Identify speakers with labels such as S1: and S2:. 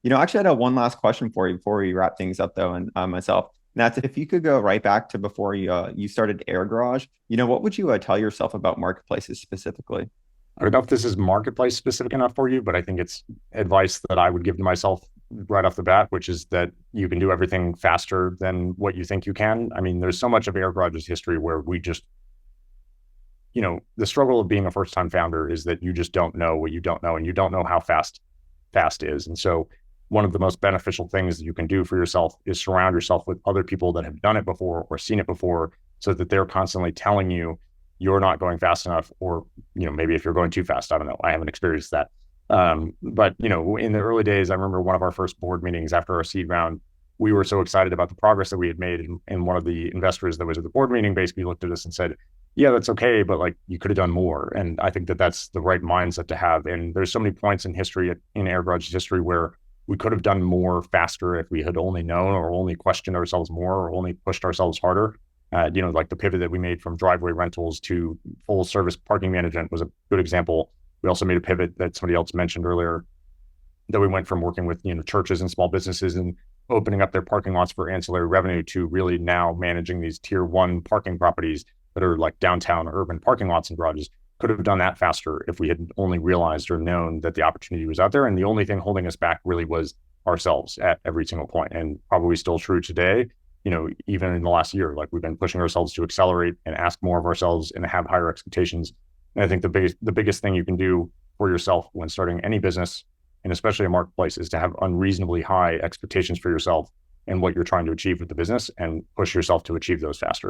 S1: Actually, I had one last question for you before we wrap things up, though, and myself. And that's if you could go right back to before you started AirGarage, what would you tell yourself about marketplaces specifically?
S2: I don't know if this is marketplace specific enough for you, but I think it's advice that I would give to myself right off the bat, which is that you can do everything faster than what you think you can. I mean, there's so much of AirGarage's history where we just, the struggle of being a first time founder is that you just don't know what you don't know and you don't know how fast is. And so one of the most beneficial things that you can do for yourself is surround yourself with other people that have done it before or seen it before so that they're constantly telling you you're not going fast enough, or maybe if you're going too fast. I don't know, I haven't experienced that. But in the early days, I remember one of our first board meetings after our seed round, we were so excited about the progress that we had made, and one of the investors that was at the board meeting basically looked at us and said, yeah, that's okay, but like you could have done more. And I think that that's the right mindset to have. And there's so many points in history, in AirGarage's history, where we could have done more faster if we had only known or only questioned ourselves more or only pushed ourselves harder. Like the pivot that we made from driveway rentals to full service parking management was a good example. We also made a pivot that somebody else mentioned earlier, that we went from working with churches and small businesses and opening up their parking lots for ancillary revenue to really now managing these tier one parking properties that are like downtown urban parking lots and garages. Could have done that faster if we had only realized or known that the opportunity was out there. And the only thing holding us back really was ourselves at every single point, and probably still true today. Even in the last year, like we've been pushing ourselves to accelerate and ask more of ourselves and have higher expectations. And I think the biggest thing you can do for yourself when starting any business, and especially a marketplace, is to have unreasonably high expectations for yourself and what you're trying to achieve with the business and push yourself to achieve those faster.